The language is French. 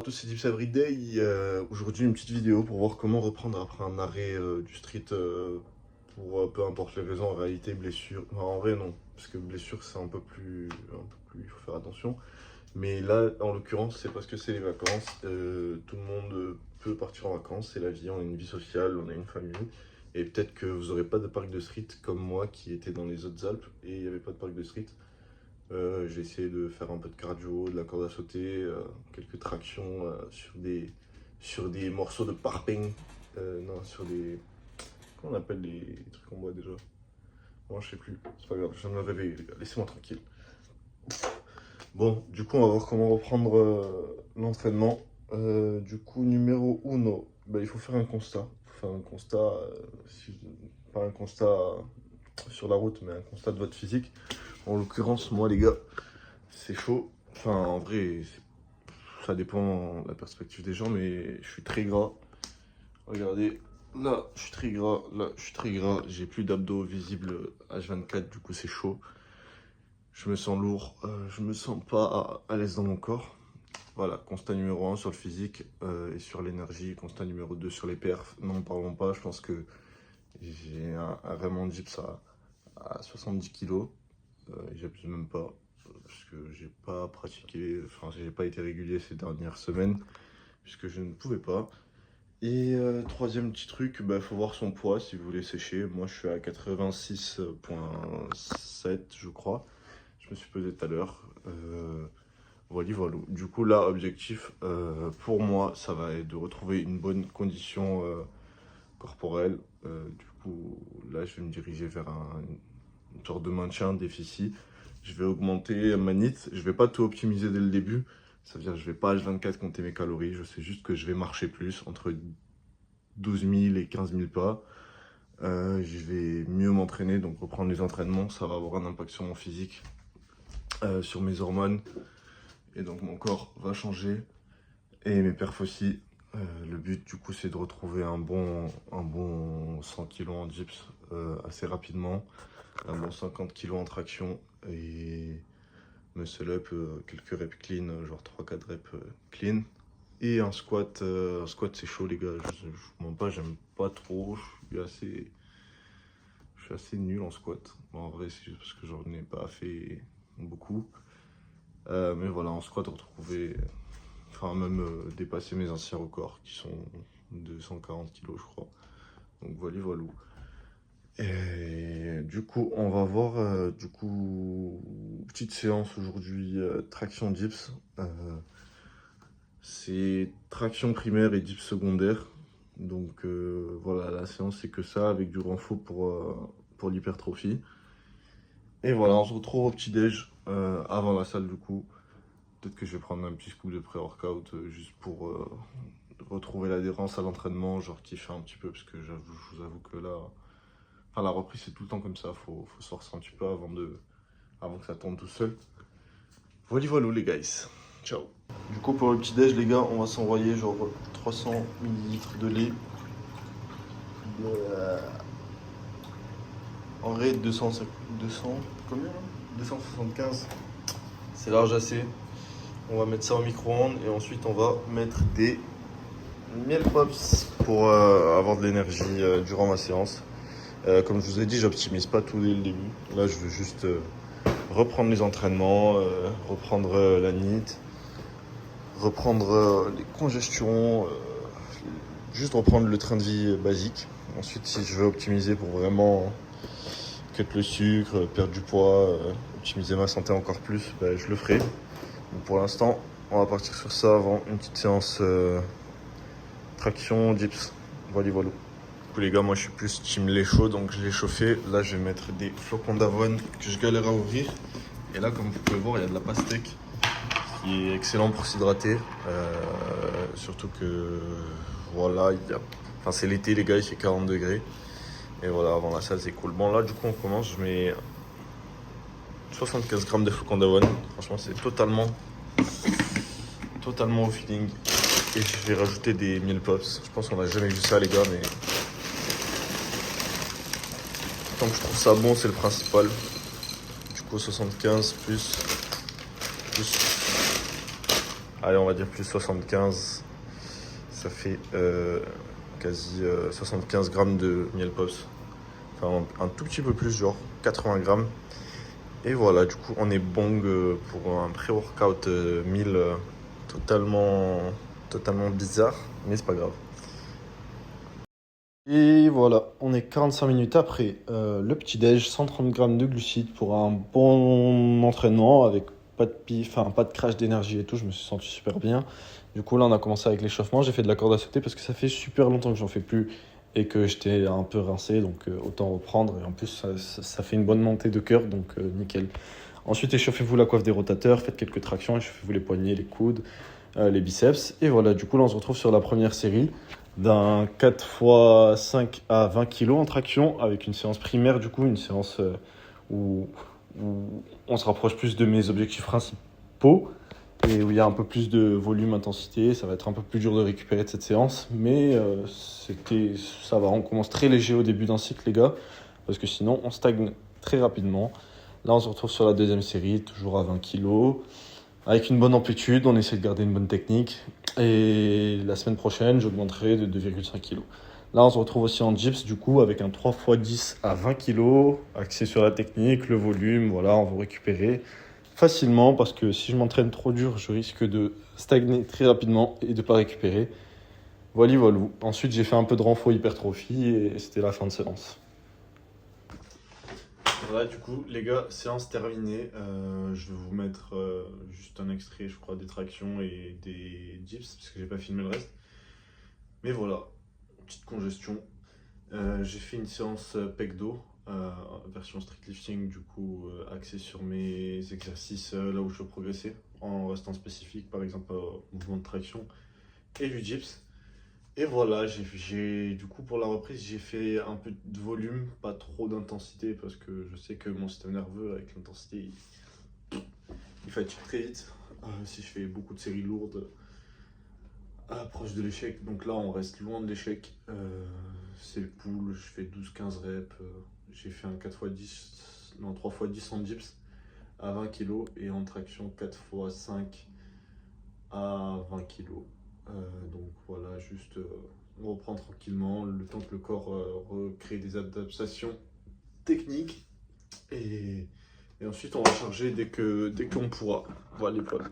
Bonjour à tous, c'est Dips Everyday. Aujourd'hui, une petite vidéo pour voir comment reprendre après un arrêt du street pour peu importe les raisons. En réalité, blessure. Enfin, en vrai, non, parce que blessure, c'est un peu plus. Il faut faire attention. Mais là, en l'occurrence, c'est parce que c'est les vacances. Tout le monde peut partir en vacances, c'est la vie. On a une vie sociale, on a une famille. Et peut-être que vous n'aurez pas de parc de street comme moi qui était dans les Hautes-Alpes et il n'y avait pas de parc de street. J'ai essayé de faire un peu de cardio, de la corde à sauter, quelques tractions sur des morceaux de parpaing. Non, sur des. Comment on appelle les trucs en bois déjà? Moi, je sais plus. C'est pas grave, je viens de me réveiller, les gars. Laissez-moi tranquille. Bon, du coup, on va voir comment reprendre l'entraînement. Du coup, numéro uno, bah, il faut faire un constat. Il faut faire un constat, pas un constat sur la route, mais un constat de votre physique. En l'occurrence, moi, les gars, c'est chaud. Enfin, en vrai, ça dépend de la perspective des gens, mais je suis très gras. Regardez, là, je suis très gras. Là, je suis très gras. J'ai plus d'abdos visibles H24, du coup, c'est chaud. Je me sens lourd. Je me sens pas à l'aise dans mon corps. Voilà, constat numéro 1 sur le physique et sur l'énergie. Constat numéro 2 sur les perfs. N'en parlons pas. Je pense que j'ai un vraiment dips à 70 kilos. J'abuse même pas. Parce que j'ai pas pratiqué, enfin j'ai pas été régulier ces dernières semaines puisque je ne pouvais pas. Et troisième petit truc, bah faut voir son poids si vous voulez sécher. Moi je suis à 86,7 je crois. Je me suis pesé tout à l'heure. Voilà, voilà. Du coup là objectif pour moi ça va être de retrouver une bonne condition corporelle. Du coup là je vais me diriger vers une sorte de maintien, déficit. Je vais augmenter ma NEAT. Je vais pas tout optimiser dès le début. Ça veut dire que je vais pas H24 compter mes calories. Je sais juste que je vais marcher plus, entre 12 000 et 15 000 pas. Je vais mieux m'entraîner, donc reprendre les entraînements. Ça va avoir un impact sur mon physique, sur mes hormones. Et donc mon corps va changer. Et mes perfs aussi. Le but du coup c'est de retrouver un bon 100 kg en dips assez rapidement. Un bon 50 kg en traction et muscle up, quelques reps clean, genre 3-4 reps clean. Et un squat c'est chaud les gars, je vous mens pas, j'aime pas trop, je suis assez nul en squat. Bon, en vrai c'est juste parce que j'en ai pas fait beaucoup. Mais voilà, en squat retrouver, enfin même dépasser mes anciens records qui sont de 140 kg je crois. Donc voilà. Et du coup, on va voir, petite séance aujourd'hui, traction dips. C'est traction primaire et dips secondaire. Donc voilà, la séance c'est que ça, avec du renfort pour l'hypertrophie. Et voilà, on se retrouve au petit-déj, avant la salle du coup. Peut-être que je vais prendre un petit scoop de pré-workout, juste pour retrouver l'adhérence à l'entraînement, genre kiffer un petit peu, parce que je vous avoue que là... Enfin, la reprise, c'est tout le temps comme ça. Faut se forcer un petit peu avant que ça tombe tout seul. Voilà les guys. Ciao. Du coup, pour le petit déj, les gars, on va s'envoyer genre 300 ml de lait. En vrai, 200, combien là 275. C'est large assez. On va mettre ça au micro-ondes et ensuite on va mettre des miel pops pour avoir de l'énergie durant ma séance. Comme je vous ai dit, j'optimise pas tout dès le début. Là, je veux juste reprendre les entraînements, reprendre la NEAT, reprendre les congestions, juste reprendre le train de vie basique. Ensuite, si je veux optimiser pour vraiment cut le sucre, perdre du poids, optimiser ma santé encore plus, ben, je le ferai. Mais pour l'instant, on va partir sur ça avant une petite séance traction dips. Voilà. Du coup les gars, moi je suis plus team lait chaud, donc je l'ai chauffé. Là je vais mettre des flocons d'avoine que je galère à ouvrir. Et là comme vous pouvez voir, il y a de la pastèque qui est excellent pour s'hydrater. Surtout que voilà, enfin, c'est l'été les gars, il fait 40 degrés. Et voilà, avant la salle c'est cool. Bon là du coup on commence, je mets 75 grammes de flocons d'avoine. Franchement c'est totalement au feeling. Et je vais rajouter des miel pops. Je pense qu'on n'a jamais vu ça les gars, mais tant que je trouve ça bon, c'est le principal. Du coup, 75 plus allez, on va dire plus 75. Ça fait quasi 75 grammes de miel pops. Enfin, un tout petit peu plus, genre 80 grammes. Et voilà, du coup, on est bong pour un pré-workout 1000 totalement bizarre, mais c'est pas grave. Et voilà, on est 45 minutes après le petit-déj, 130 grammes de glucides pour un bon entraînement avec pas de enfin, pas de crash d'énergie et tout, je me suis senti super bien. Du coup, là, on a commencé avec l'échauffement, j'ai fait de la corde à sauter parce que ça fait super longtemps que j'en fais plus et que j'étais un peu rincé, donc autant reprendre. Et en plus, ça fait une bonne montée de cœur, donc nickel. Ensuite, échauffez-vous la coiffe des rotateurs, faites quelques tractions, échauffez-vous les poignets, les coudes, les biceps. Et voilà, du coup, là, on se retrouve sur la première série d'un 4 x 5 à 20 kg en traction avec une séance primaire, du coup, une séance où, où on se rapproche plus de mes objectifs principaux et où il y a un peu plus de volume, intensité. Ça va être un peu plus dur de récupérer de cette séance, mais ça va. On commence très léger au début d'un cycle, les gars, parce que sinon, on stagne très rapidement. Là, on se retrouve sur la deuxième série, toujours à 20 kg. Avec une bonne amplitude, on essaie de garder une bonne technique. Et la semaine prochaine, j'augmenterai de 2,5 kg. Là, on se retrouve aussi en dips, du coup, avec un 3 x 10 à 20 kg, axé sur la technique, le volume. Voilà, on va récupérer facilement parce que si je m'entraîne trop dur, je risque de stagner très rapidement et de ne pas récupérer. Voilà, voilà. Ensuite, j'ai fait un peu de renfort hypertrophie et c'était la fin de séance. Voilà, du coup, les gars, séance terminée. Je vais vous mettre juste un extrait, je crois, des tractions et des dips, parce que j'ai pas filmé le reste. Mais voilà, petite congestion. J'ai fait une séance pec-dos, version street lifting, du coup, axée sur mes exercices là où je veux progresser, en restant spécifique, par exemple, au mouvement de traction et du dips. Et voilà, du coup pour la reprise, j'ai fait un peu de volume, pas trop d'intensité parce que je sais que mon système nerveux avec l'intensité, il fatigue très vite. Si je fais beaucoup de séries lourdes, proche de l'échec, donc là on reste loin de l'échec. C'est le pool, je fais 12-15 reps, j'ai fait un 4 x 10, non 3 x 10 en dips à 20 kg et en traction 4 x 5 à 20 kg. Donc voilà, juste on reprend tranquillement le temps que le corps recrée des adaptations techniques et ensuite on va charger dès qu'on pourra. Voilà les potes.